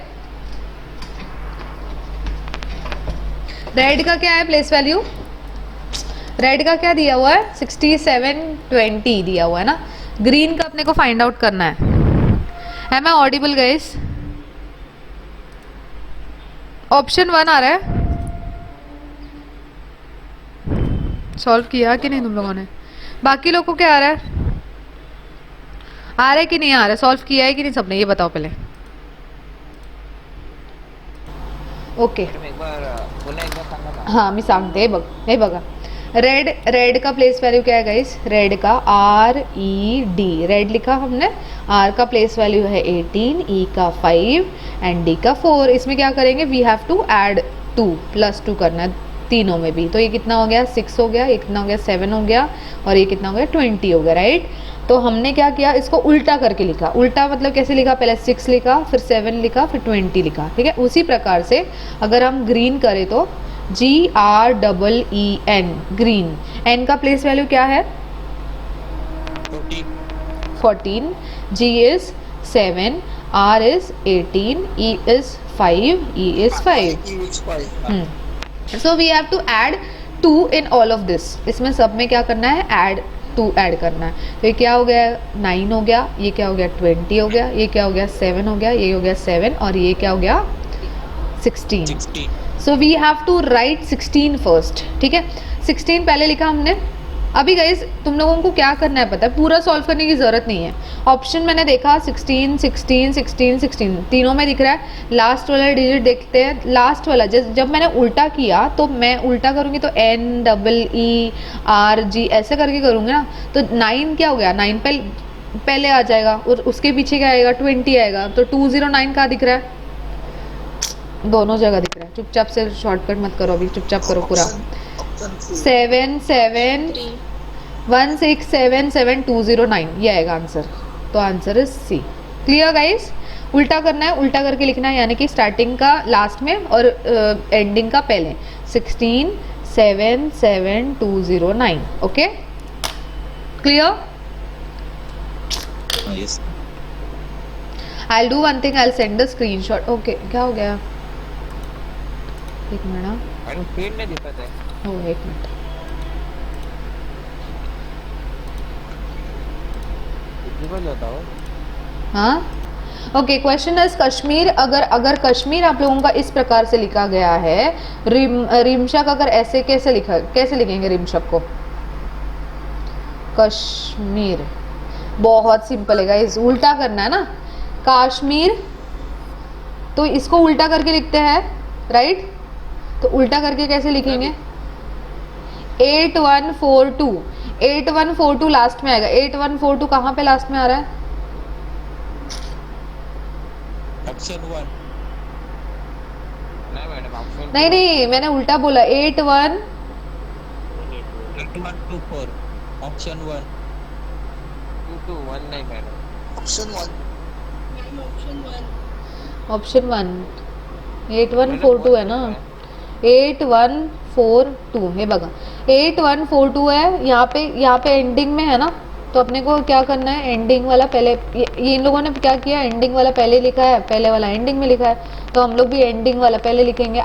रेड का क्या है प्लेस वैल्यू? रेड का क्या दिया हुआ है? 6720 दिया हुआ है ना. ग्रीन का अपने को फाइंड आउट करना है. Am I audible guys? Option 1 आ रहा है. सॉल्व किया कि नहीं तुम लोगों ने? बाकी लोग को क्या आ रहा है? आ रहा है कि नहीं आ रहा है? सॉल्व किया है कि नहीं सबने, ये बताओ पहले. ओके, एक बार बोला, एक बार सांगा ना. हाँ मी सांगते. बघ, हे बघा, रेड का प्लेस वैल्यू क्या है गाइस? रेड का RED, रेड लिखा हमने. R का प्लेस वैल्यू है 18, E का 5 एंड D का 4. इसमें क्या करेंगे, वी हैव टू ऐड 2, +2 करना है तीनों में भी. तो ये कितना हो गया? 6 हो गया. ये कितना हो गया? 7 हो गया. और ये कितना हो गया? 20 हो गया, राइट. तो हमने क्या किया, इसको उल्टा करके लिखा. उल्टा मतलब कैसे लिखा? पहले 6 लिखा, फिर 7 लिखा, फिर 20 लिखा, ठीक है. उसी प्रकार से अगर हम ग्रीन करें तो GREEN, ग्रीन. एन का प्लेस वैल्यू क्या है? 14, G is 7, R is 18, E is 5, E is 5. So we have to add 2 in all of this. इसमें सब में क्या करना है? ऐड 2 ऐड करना है. तो ये क्या हो गया? 9 हो गया. ये क्या हो गया? 20 हो गया. ये क्या हो गया? 7 हो गया. ये हो गया 7 और ये क्या हो गया? 16. So we have to write 16 first, ठीक है. 16 पहले लिखा हमने. अभी गाइस तुम लोगों को क्या करना है पता है? पूरा सॉल्व करने की ज़रूरत नहीं है. ऑप्शन मैंने देखा 16, 16, 16, 16 तीनों में दिख रहा है. लास्ट वाला डिजिट देखते हैं. लास्ट वाला जब मैंने उल्टा किया तो मैं उल्टा करूँगी तो NEERG ऐसे करके करूँगी ना. तो 9 क्या हो गया? 9 पहले आ जाएगा और उसके पीछे क्या आएगा? 20 आएगा. तो 209 कहाँ दिख रहा है? दोनों जगह दिख रहा है, चुपचाप से शॉर्टकट मत करो अभी, चुपचाप करो पूरा। ऑप्शन 771677209 ये आएगा आंसर, तो answer is C. Clear guys? उल्टा करना है, उल्टा करके लिखना है, यानी कि स्टार्टिंग का लास्ट में और एंडिंग का पहले। 1677209। Okay clear? Yes I'll do one thing, I'll send a screenshot. Okay, क्या हो गया? एक मिनट। मैडम स्क्रीन में दिखता है। हो एक मिनट। विजिबल होता हो। हाँ ओके, क्वेश्चन इज कश्मीर। अगर कश्मीर आप लोगों का इस प्रकार से लिखा गया है, रिमशक अगर ऐसे कैसे लिखेंगे रिमशक को? कश्मीर बहुत सिंपल है गाइस, उल्टा करना है ना। कश्मीर तो इसको उल्टा करके लिखते हैं, राइट? तो उल्टा करके कैसे लिखेंगे? 8142 लास्ट में आएगा। 8142 कहाँ पे लास्ट में आ रहा है? ऑप्शन 1 नहीं मैडम ऑप्शन नहीं मैंने उल्टा बोला। 8124 ऑप्शन 1 221 नहीं मैडम। ऑप्शन 1 ऑप्शन 1 8142 है ना? 8142 हे बघा 8142 है। यहाँ पे एंडिंग में है ना, तो अपने को क्या करना है? एंडिंग वाला पहले, ये इन लोगों ने क्या किया, एंडिंग वाला पहले लिखा है, पहले वाला एंडिंग में लिखा है, तो हम लोग भी एंडिंग वाला पहले लिखेंगे।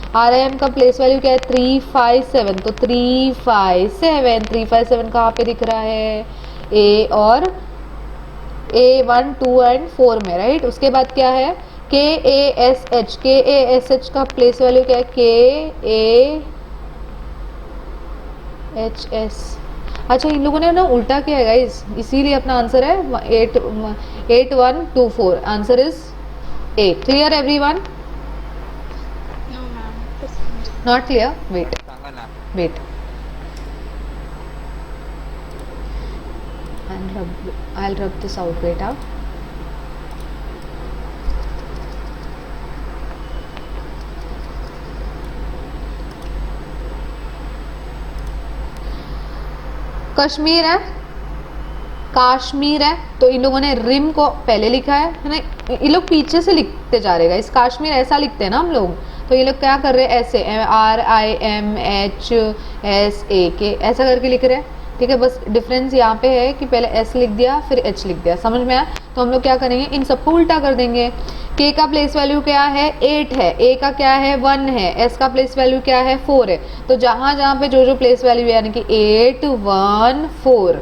RIM का प्लेस वैल्यू क्या है? 357। तो 357 कहाँ पे दिख रहा है? A और A1 2 एंड 4 में, राइट? उसके बाद क्या है? KASH का प्लेस वैल्यू क्या है? KAHS। अच्छा, इन लोगों ने ना उल्टा किया है गाइस, इसीलिए अपना आंसर है 8124। Answer is A. Clear everyone? No ma'am, not clear? Wait सांगा ना। Wait, I'll rub this out बेटा। कश्मीर है, तो इन लोगों ने रिम को पहले लिखा है ना? ये लोग पीछे से लिखते जा रहेगा। इस कश्मीर ऐसा लिखते हैं ना हम लोग, तो ये लोग क्या कर रहे हैं? ऐसे RIMHSAK ऐसा करके लिख रहे हैं, ठीक है? बस डिफरेंस यहाँ पे है कि पहले S लिख दिया फिर H लिख दिया। समझ में आया? तो हम लोग क्या करेंगे, इन सबको उल्टा कर देंगे। K का प्लेस वैल्यू क्या है? 8 है। A का क्या है? 1 है। S का प्लेस वैल्यू क्या है? 4 है। तो जहाँ पे जो प्लेस वैल्यू है, यानी कि 8 1 4,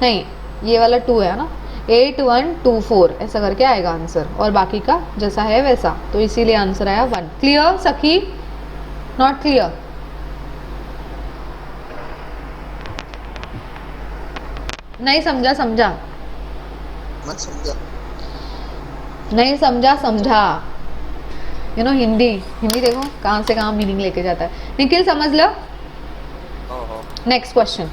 नहीं ये वाला 2 है ना, 8 1 2 4 ऐसा करके आएगा आंसर, और बाकी का जैसा है वैसा, तो इसीलिए आंसर आया 1। क्लियर सखी? Not clear? नहीं समझा? मैं समझा। नहीं समझा यू नो हिंदी देखो कहाँ से कहाँ मीनिंग लेके जाता है। निखिल समझ लो। ओहो नेक्स्ट क्वेश्चन।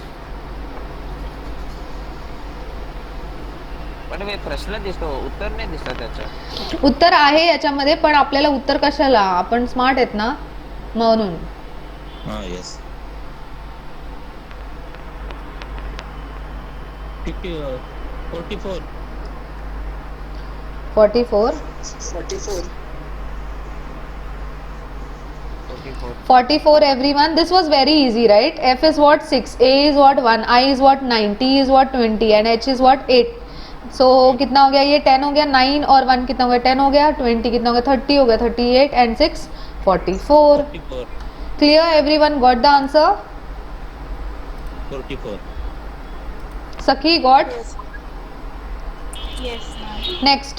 पण हे प्रश्न दिसतो, उत्तर नाही दिसत त्याचं। उत्तर आहे याच्यामध्ये, पण आपल्याला उत्तर कशाला? आपण स्मार्ट आहेत ना म्हणून। हां yes 44 44 44 everyone, this was very easy, right? F is what? 6, A is what? 1, I is what? 9, T is what? 20 and H is what? 8. So कितना हो गया? ये 10 हो गया, 9 और 1 कितना हो गया? 10 हो गया, 20 कितना हो गया? 30 हो गया, 38 and 6 44. Clear everyone? Got the answer? 44 Sakhi got? Yes ma'am. Next.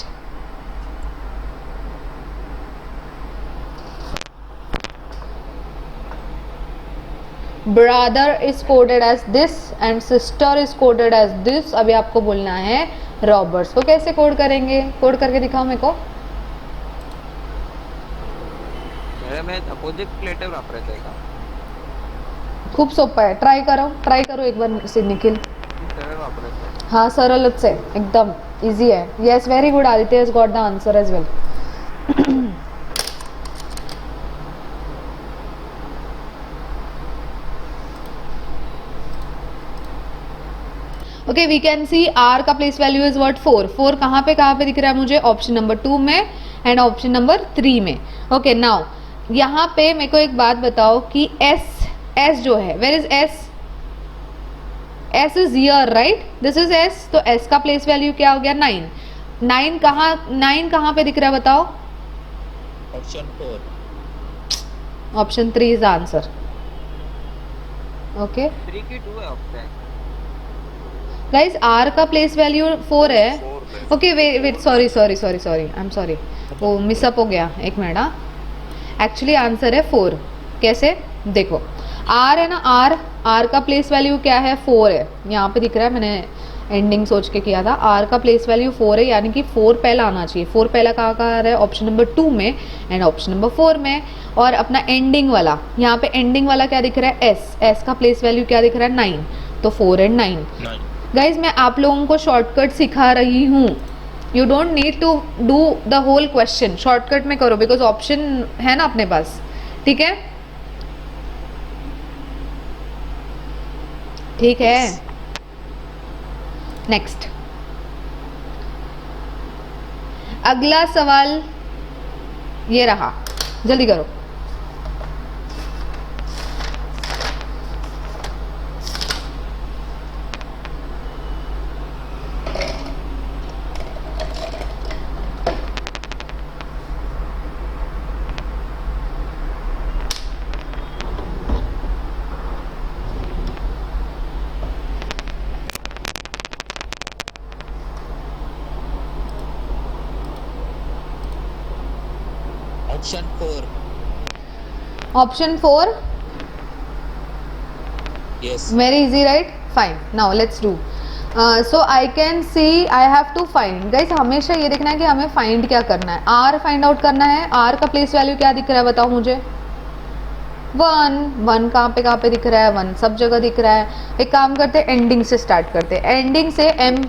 Brother is coded as this and sister is coded as this. अभी आपको बोलना है रॉबर्ट्स को कैसे कोड करेंगे? कोड करके दिखाओ मेरे को। मॅडम हे अपोजिट लेटर वापरायचं आहे का? खूप सोपं आहे, ट्राय करो एक बार से निखिल। सरळ वापरायचं आहे। हाँ सरलच है, एकदम इजी है। Yes very good, Aditya has got the answer as well. Okay we can see R का प्लेस वैल्यू इज व्हाट 4. 4 कहाँ पे दिख रहा है मुझे? ऑप्शन नंबर 2 में एंड ऑप्शन नंबर 3 में. ओके नाउ यहाँ पे मेरे को एक बात बताओ कि एस जो है, where is S? S is here right, this is S. तो एस का प्लेस वैल्यू क्या हो गया? 9. 9 कहाँ पे दिख रहा है बताओ? Option 4. Option 3 is the answer. Okay 3 की 2 है ऑप्शन. गाइस आर का प्लेस वैल्यू 4 है. Okay wait sorry I am sorry, वो मिसअप हो गया. एक मिनट. एक्चुअली आंसर है 4. कैसे? देखो आर है ना, आर का प्लेस वैल्यू क्या है? 4 है. यहाँ पे दिख रहा है, मैंने एंडिंग सोच के किया था. आर का प्लेस वैल्यू 4 है, यानी कि 4 पहला आना चाहिए. 4 पहला कहाँ आ रहा है? ऑप्शन नंबर 2 में एंड ऑप्शन नंबर 4 में. और अपना एंडिंग वाला, यहाँ पे एंडिंग वाला क्या दिख रहा है? एस का प्लेस वैल्यू क्या दिख रहा है? 9. तो 4 एंड 9. गाइज मैं आप लोगों को शॉर्टकट सिखा रही हूँ. You don't need to do the whole question, shortcut में करो बिकॉज ऑप्शन है ना अपने पास. ठीक है, ठीक है. नेक्स्ट अगला सवाल ये रहा, जल्दी करो. Option 4. Option 4 Yes. very easy right? fine, now let's do. So I can see I have to find. guys हमेशा ये देखना है कि हमें find क्या करना है. r find out करना है. r का प्लेस वैल्यू क्या दिख रहा है बताओ मुझे? 1 कहाँ पे दिख रहा है? 1 सब जगह दिख रहा है. एक काम करते हैं, एंडिंग से स्टार्ट करते हैं. एंडिंग से m.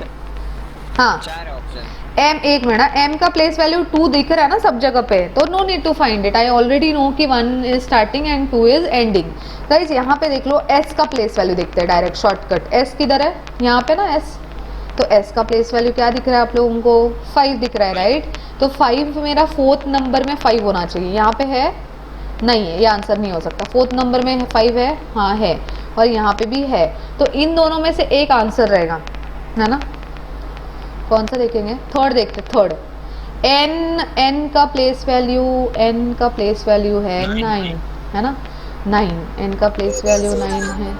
हाँ 4 ऑप्शन. m, एक मिनट, m का प्लेस वैल्यू 2 दिख रहा है ना सब जगह पे, तो no need to find it. I already know कि 1 is starting and 2 is ending. Guys यहाँ पे देख लो, s का प्लेस वैल्यू देखते हैं डायरेक्ट शॉर्टकट. s किधर है? यहाँ पे ना s. तो s का प्लेस वैल्यू क्या दिख रहा है आप लोगों को? 5 दिख रहा है राइट. तो 5 मेरा 4th नंबर में 5 होना चाहिए. यहाँ पे है नहीं है, ये आंसर नहीं हो सकता. 4th नंबर में 5 है, हाँ है, और यहाँ पे भी है. तो इन दोनों में से एक आंसर रहेगा, है ना? कौन सा देखेंगे? थर्ड देखते. थर्ड n का प्लेस वैल्यू, n का प्लेस वैल्यू है 9, है ना? 9, n का प्लेस वैल्यू 9 है.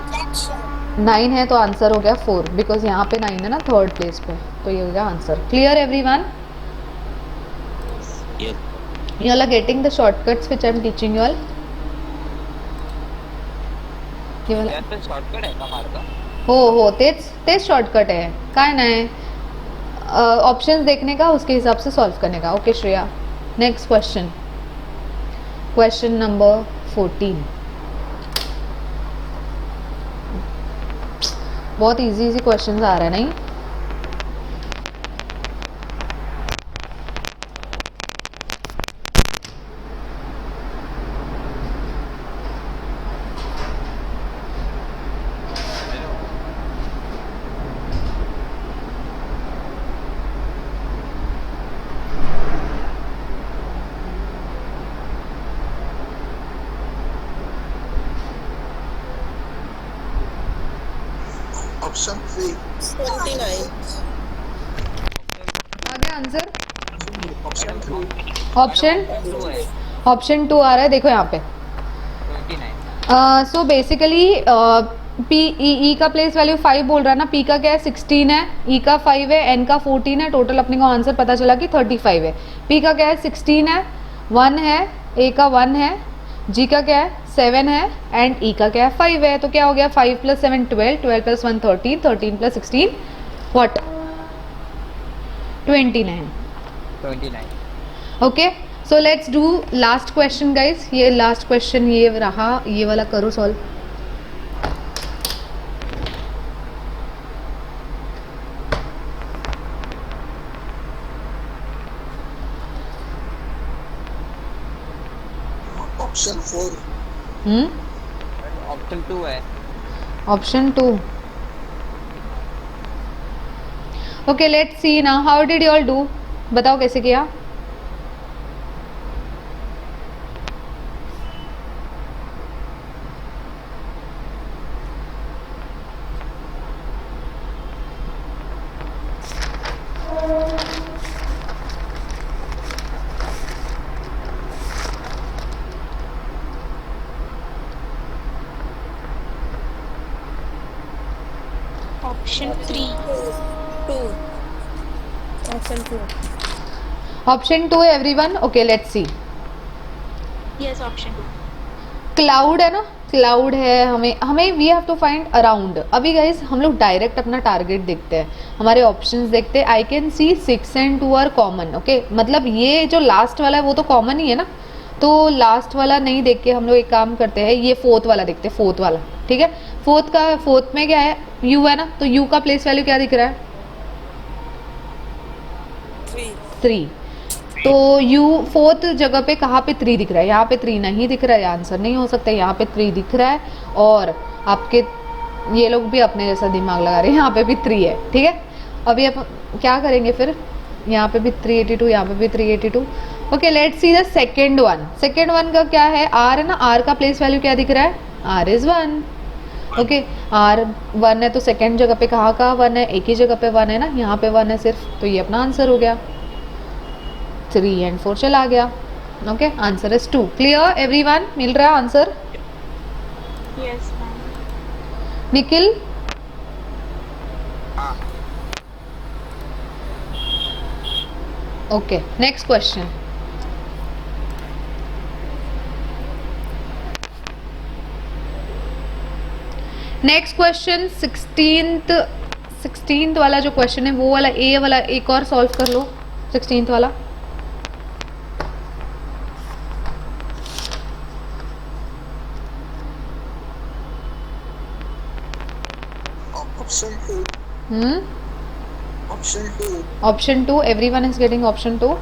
9 है तो आंसर हो गया 4, बिकॉज यहाँ पे 9 है ना थर्ड प्लेस पे, तो ये हो गया answer. Clear everyone? Yes. You all are getting the shortcuts which I am teaching you all. ये वाला यार तो शॉर्टकट है कमाल का. हो तेज शॉर्टकट है. काय नाही ऑप्शंस देखने का, उसके हिसाब से सॉल्व करने का. Okay Shreya, next question. Question number 14. बहुत इजी क्वेश्चंस आ रहे हैं नहीं? ऑप्शन 3. 29. आ गया आंसर? ऑप्शन 2. ऑप्शन 2 है. ऑप्शन 2 आ रहा है, देखो यहाँ पे. 29. सो बेसिकली ई का प्लेस वैल्यू 5 बोल रहा है ना. पी का क्या है? 16 है. ई का 5 है. एन का 14 है. टोटल अपने को आंसर पता चला कि 35 है. पी का क्या है? 16 है. 1 है. ए का 1 है. जी का क्या है? 7 है. एंड ई का क्या है? 5 है. तो क्या हो गया? 5 + 7 12, 12 + 1 13, 13 + 16 what? 29. 29. Okay, so let's do last question guys. ये लास्ट क्वेश्चन ये रहा, ये वाला करो सॉल्व. ऑप्शन 4. ऑप्शन 2 है. ऑप्शन 2. ओके लेट्स सी ना, how did you all do, बताओ कैसे किया। Option 3। 2 option 2 option 2 everyone, okay let's see. Yes option 2। Cloud है ना, क्लाउड है, हमें we have to find around. अभी गाइस हम लोग डायरेक्ट अपना टारगेट देखते हैं, हमारे ऑप्शंस देखते हैं। I can see 6 and 2 are common, okay मतलब ये जो लास्ट वाला है वो तो कॉमन ही है ना, तो लास्ट वाला नहीं देख के हम लोग एक काम करते हैं, ये फोर्थ वाला देखते हैं, फोर्थ वाला, ठीक है। फोर्थ में क्या है, यू है ना, तो यू का प्लेस वैल्यू क्या दिख रहा है, 3। तो यू फोर्थ जगह पे कहाँ पे 3 दिख रहा है, यहाँ पे 3 नहीं दिख रहा है, आंसर नहीं हो सकता। यहाँ पे 3 दिख रहा है और आपके ये लोग भी अपने जैसा दिमाग लगा रहे हैं, यहाँ पे भी 3 है, ठीक है। अभी आप क्या करेंगे फिर, यहाँ पे भी 382, यहाँ पे भी 382। Okay let's see the second one. Second one का क्या है, आर है ना, आर का प्लेस वैल्यू क्या दिख रहा है, आर इज 1। ओके आर 1 है तो सेकेंड जगह पे कहाँ का 1 है, एक ही जगह पे 1 है ना, यहाँ पे 1 है सिर्फ, तो ये अपना आंसर हो गया। 3 and 4 चला गया। Okay answer is 2। Clear everyone, मिल रहा है आंसर। Yes ma'am. निखिल हाँ okay next question. Next question 16th वाला जो क्वेश्चन है वो वाला, ए वाला एक और सॉल्व कर लो, 16th वाला। Option 2 option 2 option 2 everyone is getting option 2।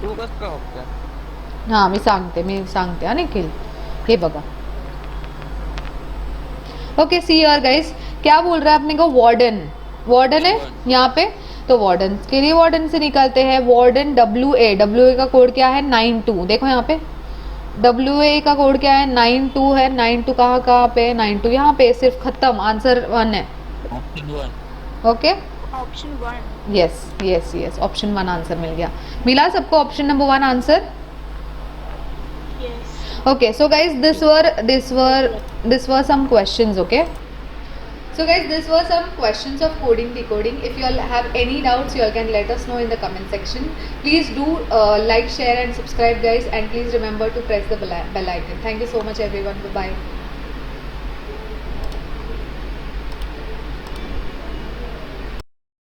तू कसं ऑप्शन हां मी सांगते हा निखिल, हे बघा। ओके सी यार गाइस, क्या बोल रहा है अपने को, वार्डन है यहाँ पे, तो वार्डन के लिए वार्डन से निकालते हैं। वार्डन WA का कोड क्या है 92, देखो यहाँ पे WA का कोड क्या है 92 है। 92 कहाँ पे, 92 यहाँ पे, सिर्फ खत्म, आंसर 1 है। Option 1 okay option 1। Yes option 1 answer मिल गया। मिला सबको option number 1 answer. Yes. Okay, so guys, this were some questions. Okay, so guys, this were some questions of coding decoding. If you all have any doubts, you all can let us know in the comment section. Please do like, share and subscribe guys, and please remember to press the bell icon. Thank you so much everyone. Bye bye.